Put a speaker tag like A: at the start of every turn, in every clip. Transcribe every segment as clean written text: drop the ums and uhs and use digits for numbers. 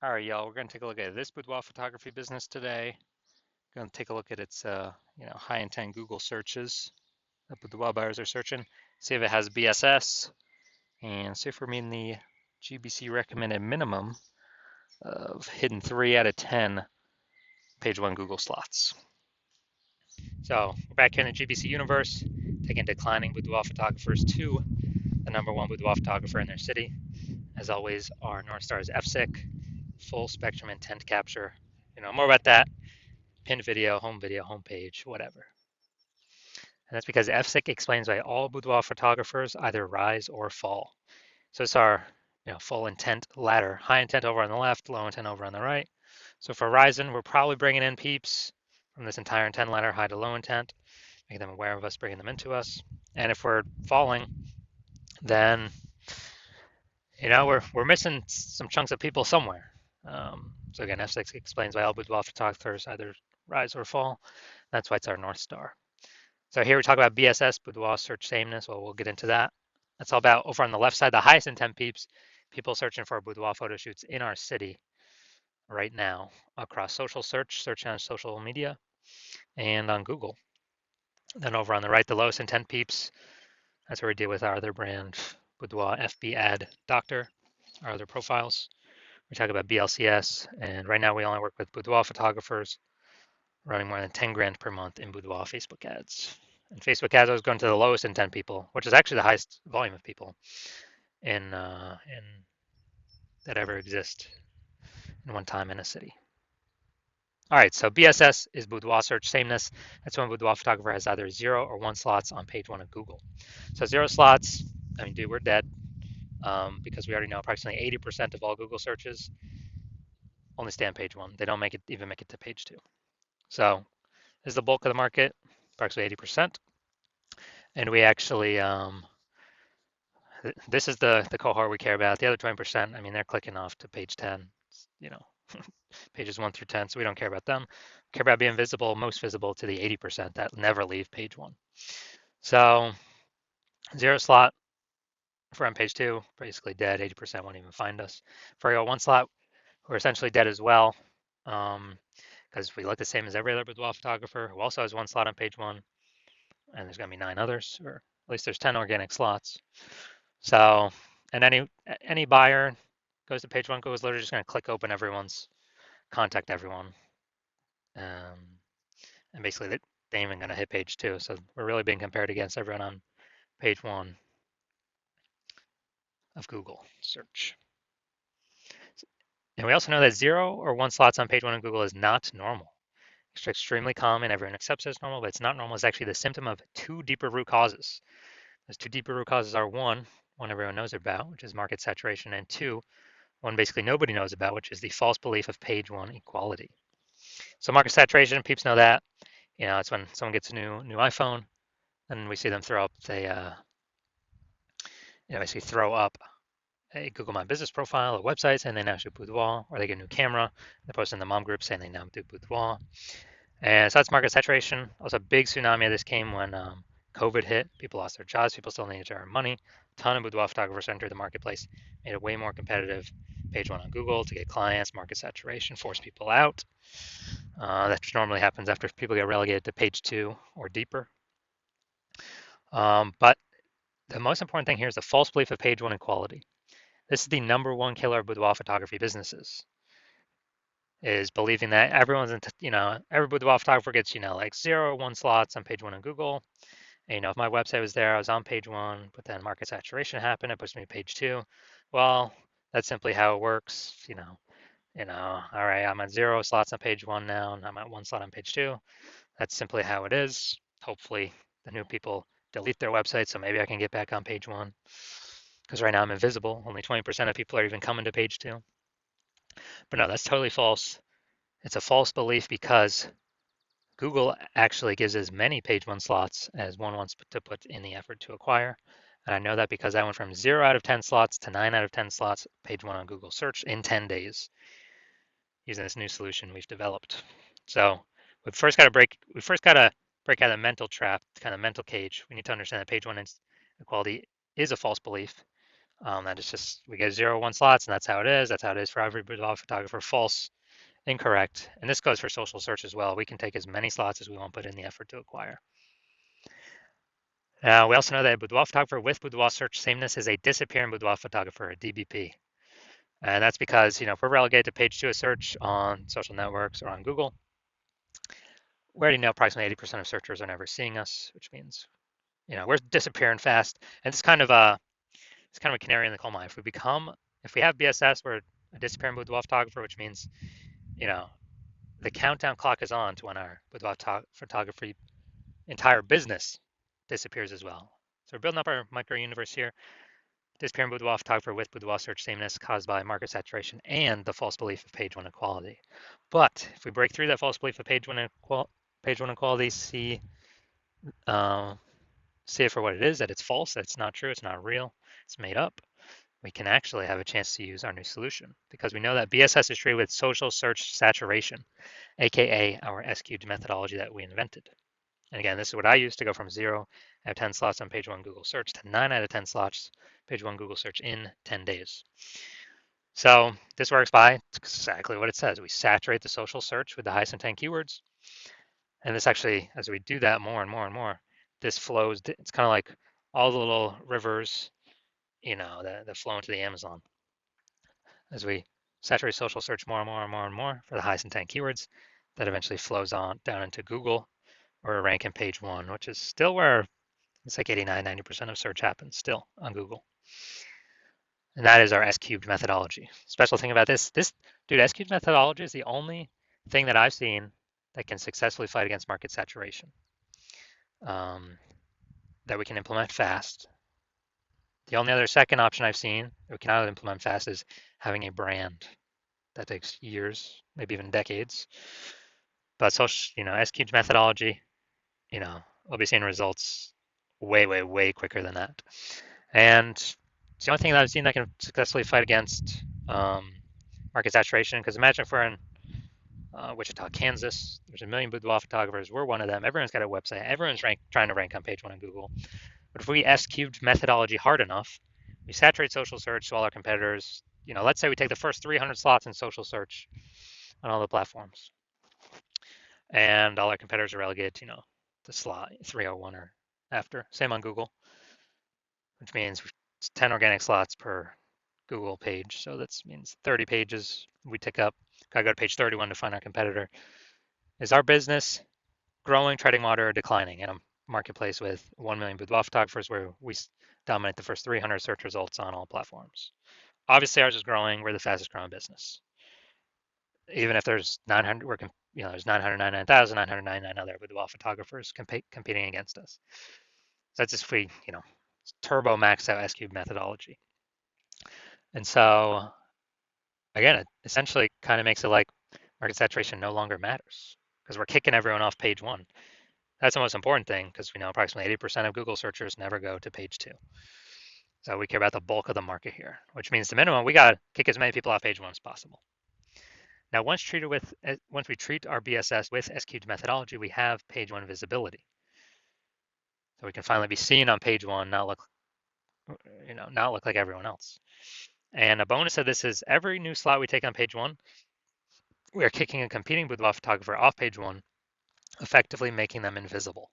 A: All right, y'all, we're going to take a look at this boudoir photography business today. Going to take a look at its, high intent Google searches that boudoir buyers are searching. See if it has BSS and see if we're meeting the GBC recommended minimum of hitting 3 out of 10 page one Google slots. So we're back here in the GBC universe, taking declining boudoir photographers to the number one boudoir photographer in their city. As always, our North Star is FSIC, full spectrum intent capture. More about that. Pinned video, home page, whatever. And that's because FSIC explains why all boudoir photographers either rise or fall. So it's our full intent ladder. High intent over on the left, low intent over on the right. So for rising, we're probably bringing in peeps from this entire intent ladder, high to low intent, making them aware of us, bringing them into us. And if we're falling, then we're missing some chunks of people somewhere. So again, F6 explains why all boudoir photographers either rise or fall. That's why it's our North Star. So here we talk about BSS, boudoir search sameness. Well, we'll get into that. That's all about over on the left side, the highest intent peeps, people searching for boudoir photo shoots in our city right now across social search on social media, and on Google. Then over on the right, the lowest intent peeps, that's where we deal with our other brand, Boudoir FB Ad Doctor, our other profiles. We talk about BLCS, and right now we only work with boudoir photographers running more than 10 grand per month in boudoir Facebook ads. And Facebook ads always going to the lowest intent people, which is actually the highest volume of people in that ever exist in one time in a city. All right, so BSS is boudoir search sameness. That's when a boudoir photographer has either 0 or 1 slots on page 1 of Google. So 0 slots, I mean, dude, we're dead because we already know approximately 80% of all Google searches only stay on page 1. They don't even make it to page 2. So this is the bulk of the market, approximately 80%. And we actually, this is the cohort we care about. The other 20%, I mean, they're clicking off to page 10, you know, pages 1 through 10, so we don't care about them. We care about being visible, most visible to the 80% that never leave page 1. So 0 slot for on page 2, basically dead. 80% won't even find us. For our 1 slot, we're essentially dead as well, because we look the same as every other boudoir photographer who also has 1 slot on page 1, and there's going to be 9 others, or at least there's 10 organic slots. So, and any buyer goes to page 1, goes literally just going to click open everyone's, contact everyone, and basically they ain't even going to hit page 2. So we're really being compared against everyone on page 1 of Google search. And we also know that 0 or 1 slots on page 1 of Google is not normal. It's extremely common. Everyone accepts it as normal, but it's not normal. It's actually the symptom of 2 deeper root causes. Those 2 deeper root causes are one everyone knows about, which is market saturation, and 2, one basically nobody knows about, which is the false belief of page 1 equality. So market saturation, peeps know that. It's when someone gets a new iPhone, and we see them throw up basically throw up a Google My Business profile, a website saying they now shoot boudoir, or they get a new camera, they post in the mom group saying they now do boudoir. And so that's market saturation. Also, a big tsunami of this came when COVID hit. People lost their jobs. People still needed to earn money. A ton of boudoir photographers entered the marketplace, made it way more competitive. Page 1 on Google to get clients, market saturation, force people out. That normally happens after people get relegated to page 2 or deeper. But the most important thing here is the false belief of page 1 equality. This is the number one killer of boudoir photography businesses, is believing that everyone's every boudoir photographer gets, like 0 or 1 slots on page 1 on Google. And, if my website was there, I was on page 1, but then market saturation happened, it pushed me to page 2. Well, that's simply how it works. All right, I'm at 0 slots on page 1 now, and I'm at 1 slot on page 2. That's simply how it is. Hopefully the new people delete their website, so maybe I can get back on page 1. Because right now I'm invisible. Only 20% of people are even coming to page 2. But no, that's totally false. It's a false belief because Google actually gives as many page 1 slots as one wants to put in the effort to acquire. And I know that because I went from 0 out of 10 slots to 9 out of 10 slots page 1 on Google search in 10 days using this new solution we've developed. So we first got to break out of the mental trap, kind of mental cage. We need to understand that page 1 equality is a false belief. That is just, we get 0, 1 slots, and that's how it is. That's how it is for every boudoir photographer. False, incorrect. And this goes for social search as well. We can take as many slots as we want, put in the effort to acquire. We also know that a boudoir photographer with boudoir search sameness is a disappearing boudoir photographer, a DBP. And that's because, if we're relegated to page 2 of search on social networks or on Google, we already know approximately 80% of searchers are never seeing us, which means, we're disappearing fast. And it's kind of a canary in the coal mine. If we have BSS, we're a disappearing boudoir photographer, which means, you know, the countdown clock is on to when our boudoir photography entire business disappears as well. So we're building up our micro universe here. Disappearing boudoir photographer with boudoir search sameness caused by market saturation and the false belief of page 1 equality. But if we break through that false belief of page 1 equality, see it for what it is, that it's false, that it's not true, it's not real, it's made up, we can actually have a chance to use our new solution because we know that BSS is treated with social search saturation, aka our S-cubed methodology that we invented. And again, this is what I use to go from 0 out of 10 slots on page 1 Google search to 9 out of 10 slots page 1 Google search in 10 days. So this works by exactly what it says. We saturate the social search with the highest intent keywords. And this actually, as we do that more and more and more, this flows. It's kind of like all the little rivers, that flow into the Amazon. As we saturate social search more and more and more and more for the highest intent keywords, that eventually flows on down into Google, or rank in page 1, which is still where it's like 89, 90% of search happens still on Google. And that is our S-cubed methodology. Special thing about this, dude, S-cubed methodology is the only thing that I've seen that can successfully fight against market saturation, that we can implement fast. The only other second option I've seen that we cannot implement fast is having a brand. That takes years, maybe even decades. But S-cubed methodology, we'll be seeing results way, way, way quicker than that. And it's the only thing that I've seen that can successfully fight against market saturation. Because imagine if we're in Wichita, Kansas, there's a million boudoir photographers. We're one of them. Everyone's got a website. Everyone's trying to rank on page 1 on Google. But if we S-cubed methodology hard enough, we saturate social search to all our competitors. Let's say we take the first 300 slots in social search on all the platforms, and all our competitors are relegated to, the slot 301 or after. Same on Google, which means it's 10 organic slots per Google page. So that means 30 pages we tick up. Gotta go to page 31 to find our competitor. Is our business growing, treading water, or declining in a marketplace with 1 million boudoir photographers where we dominate the first 300 search results on all platforms? Obviously, ours is growing. We're the fastest growing business. Even if there's 900, there's 999,999 other boudoir photographers competing against us. So that's just if we, turbo max out S-cube methodology. And so, again, it essentially kind of makes it like market saturation no longer matters because we're kicking everyone off page 1. That's the most important thing because we know approximately 80% of Google searchers never go to page 2. So we care about the bulk of the market here, which means the minimum, we got to kick as many people off page 1 as possible. Now, once we treat our BSS with S-cubed methodology, we have page 1 visibility. So we can finally be seen on page 1, not look like everyone else. And a bonus of this is every new slot we take on page 1, we are kicking a competing boudoir photographer off page 1, effectively making them invisible.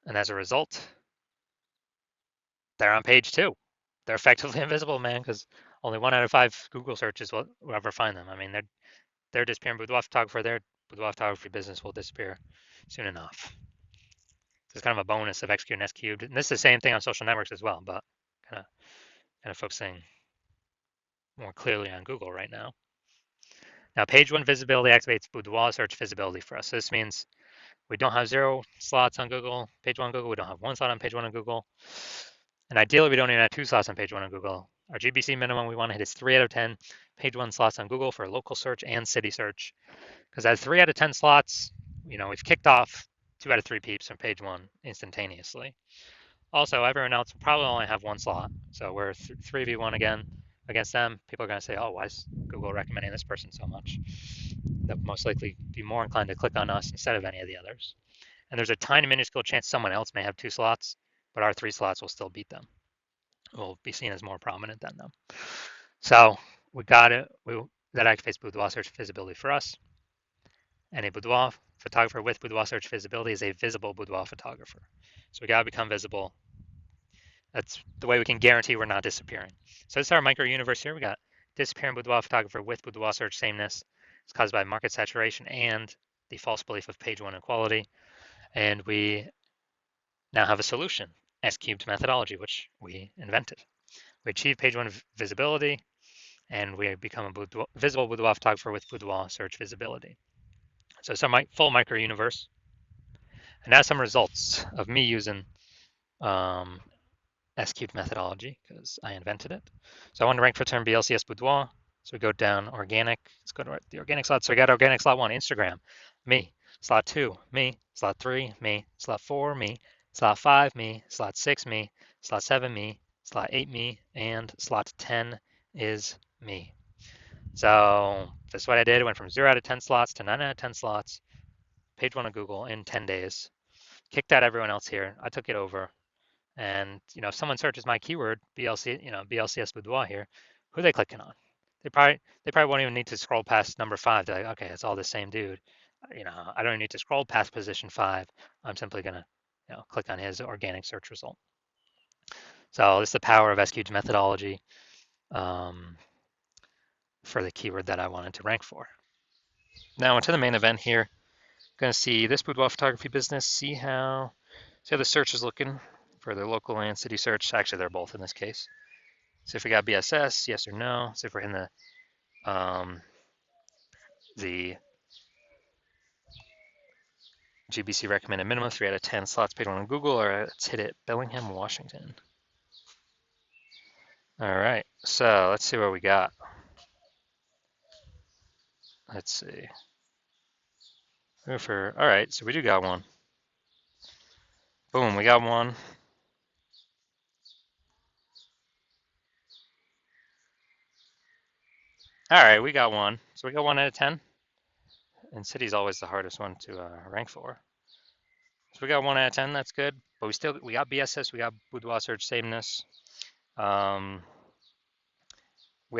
A: And as a result, they're on page 2. They're effectively invisible, man, because only 1 out of 5 Google searches will ever find them. I mean, they're disappearing boudoir photographer. Their boudoir photography business will disappear soon enough. So it's kind of a bonus of X cubed and S cubed. And this is the same thing on social networks as well, but kind of focusing more clearly on Google right now. Now, page 1 visibility activates boudoir search visibility for us. So this means we don't have 0 slots on Google, page 1 on Google. We don't have 1 slot on page 1 on Google. And ideally, we don't even have 2 slots on page 1 on Google. Our GBC minimum we want to hit is 3 out of 10 page 1 slots on Google for local search and city search. Because at 3 out of 10 slots, we've kicked off 2 out of 3 peeps from page 1 instantaneously. Also, everyone else will probably only have 1 slot. So we're 3v1 again against them. People are going to say, oh, why is Google recommending this person so much? They'll most likely be more inclined to click on us instead of any of the others. And there's a tiny minuscule chance someone else may have 2 slots, but our 3 slots will still beat them. will be seen as more prominent than them. So we got it. That activates boudoir search visibility for us. And a boudoir photographer with boudoir search visibility is a visible boudoir photographer. So we got to become visible. That's the way we can guarantee we're not disappearing. So this is our micro universe here. We got disappearing boudoir photographer with boudoir search sameness. It's caused by market saturation and the false belief of page one equality. And we now have a solution, S cubed methodology, which we invented. We achieve page one visibility, and we become a visible boudoir photographer with boudoir search visibility. So it's our full micro universe. And now some results of me using um, S-cubed methodology because I invented it. So I want to rank for term BLCS boudoir. So we go down organic. Let's go to the organic slot. So we got organic slot 1, Instagram, me. Slot 2, me. Slot 3, me. Slot 4, me. Slot 5, me. Slot 6, me. Slot 7, me. Slot 8, me. And slot 10 is me. So this is what I did. I went from 0 out of 10 slots to 9 out of 10 slots. Page 1 of Google in 10 days. Kicked out everyone else here. I took it over. And if someone searches my keyword BLC, BLCS boudoir here, who are they clicking on? They probably won't even need to scroll past number 5. They're like, okay, it's all the same dude. I don't need to scroll past position 5. I'm simply gonna click on his organic search result. So this is the power of SQ's methodology um, for the keyword that I wanted to rank for. Now into the main event here. Going to see this boudoir photography business. See how the search is looking for the local and city search. Actually, they're both in this case. So if we got BSS, yes or no. So if we're in the GBC recommended minimum, 3 out of 10 slots paid on Google, or let's hit it, Bellingham, Washington. All right, so let's see what we got. Let's see. All right, so we do got one. Boom, we got one. All right, we got one. So we got 1 out of 10. And city's always the hardest one to rank for. So we got 1 out of 10. That's good. But we got BSS. We got boudoir search sameness. We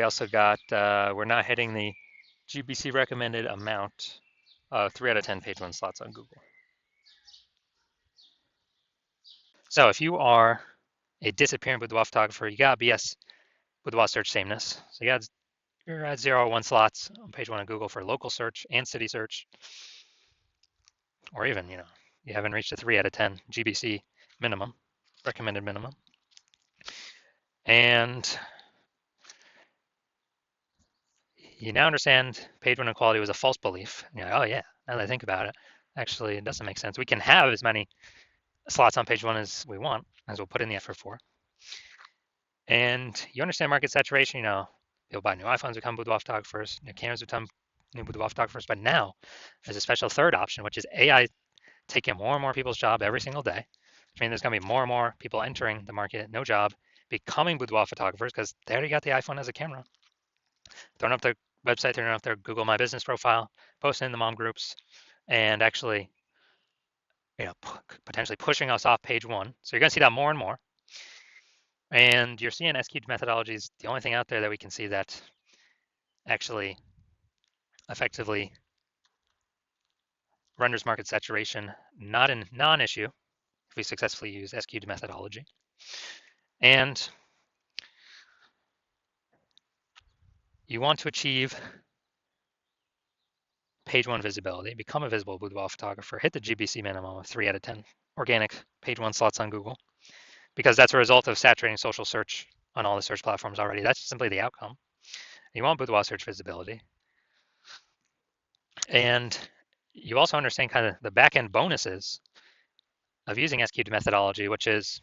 A: also got we're not hitting the GBC recommended amount. 3 out of 10 page 1 slots on Google. So if you are a disappearing boudoir photographer, you got BS boudoir search sameness. So you're at 0 or 1 slots on page 1 of Google for local search and city search, or even you haven't reached a 3 out of 10 GBC minimum, recommended minimum. And you now understand page 1 equality was a false belief. You're like, oh yeah, now that I think about it, actually it doesn't make sense. We can have as many slots on page 1 as we want, as we'll put in the effort for. And you understand market saturation, people buy new iPhones, become boudoir photographers, new cameras become new boudoir photographers. But now there's a special third option, which is AI taking more and more people's job every single day. Which means there's going to be more and more people entering the market, no job, becoming boudoir photographers because they already got the iPhone as a camera. Throwing up their website, throwing up their Google My Business profile, posting in the mom groups, and actually, potentially pushing us off page 1. So you're going to see that more and more. And you're seeing S-cubed methodology is the only thing out there that we can see that actually effectively renders market saturation not a non-issue if we successfully use S-cubed methodology. And you want to achieve page 1 visibility, become a visible boudoir photographer, hit the GBC minimum of 3 out of 10 organic page 1 slots on Google, because that's a result of saturating social search on all the search platforms already. That's simply the outcome. You want boudoir search visibility. And you also understand kind of the back-end bonuses of using S-cubed methodology, which is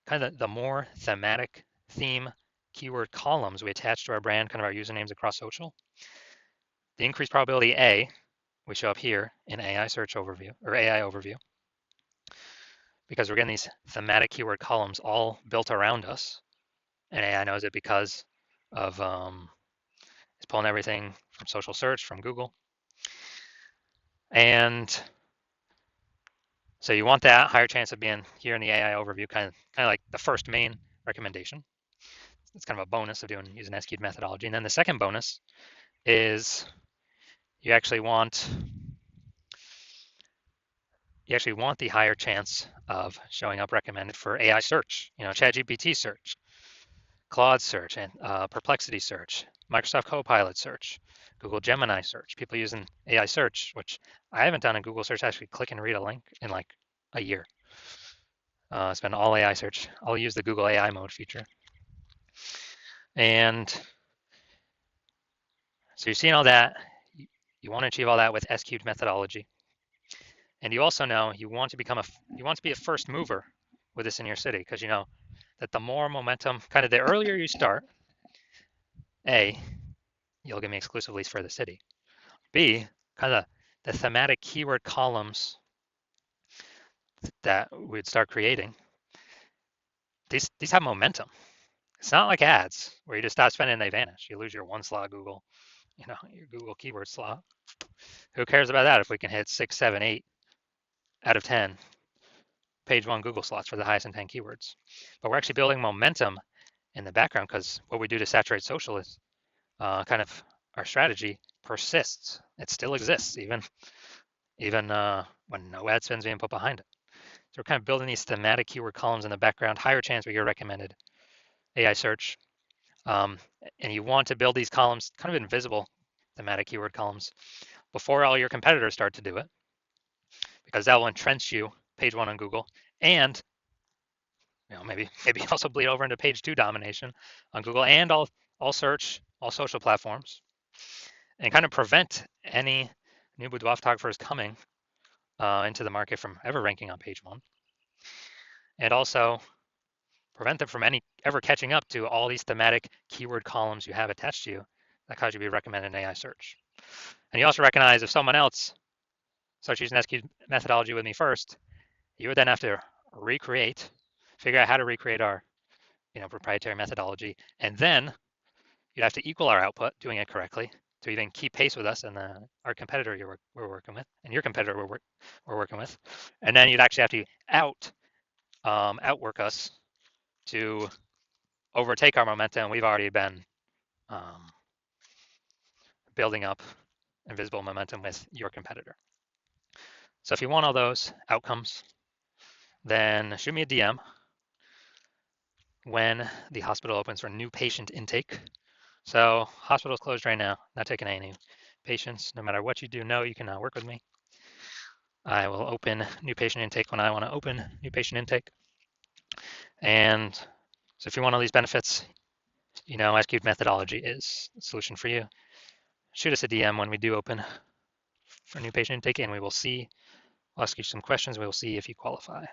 A: kind of the more thematic theme keyword columns we attach to our brand, kind of our usernames across social. The increased probability A, we show up here in AI search overview or AI overview, because we're getting these thematic keyword columns all built around us. And AI knows it because of it's pulling everything from social search, from Google. And so you want that higher chance of being here in the AI overview, kind of like the first main recommendation. It's kind of a bonus of using S-cubed methodology. And then the second bonus is you actually want the higher chance of showing up recommended for AI search, ChatGPT search, Claude search, and Perplexity search, Microsoft Copilot search, Google Gemini search, people using AI search, which I haven't done a Google search, actually click and read a link in like a year. It's been all AI search. I'll use the Google AI mode feature. And so you're seeing all that. You want to achieve all that with S-cubed methodology. And you also know you want to be a first mover with this in your city, because you know that the more momentum, kind of the earlier you start, A, you'll give me exclusive leads for the city. B, kind of the thematic keyword columns that we'd start creating, these have momentum. It's not like ads where you just stop spending and they vanish. You lose your one slot Google, your Google keyword slot. Who cares about that if we can hit 6, 7, 8 out of 10 page one Google slots for the highest intent keywords? But we're actually building momentum in the background, because what we do to saturate social is kind of our strategy persists. It still exists even when no ad spend's being put behind it. So we're kind of building these thematic keyword columns in the background, higher chance we get recommended AI search. And you want to build these columns, kind of invisible thematic keyword columns, before all your competitors start to do it, because that will entrench you page one on Google, and maybe also bleed over into page two domination on Google and all search, all social platforms, and kind of prevent any new boudoir photographers coming into the market from ever ranking on page one, and also prevent them from ever catching up to all these thematic keyword columns you have attached to you that cause you to be recommended in AI search. And you also recognize if someone else starts using SQ methodology with me first, you would then have to figure out how to recreate our proprietary methodology, and then you'd have to equal our output doing it correctly to even keep pace with us and our competitor we're working with, and your competitor we're working with. And then you'd actually have to outwork us to overtake our momentum. We've already been building up invisible momentum with your competitor. So if you want all those outcomes, then shoot me a DM when the hospital opens for new patient intake. So hospital's closed right now, not taking any patients. No matter what you do, you can work with me. I will open new patient intake when I want to open new patient intake. And so if you want all these benefits, SQ methodology is the solution for you. Shoot us a DM when we do open for new patient intake, and we will see. I'll ask you some questions. We will see if you qualify.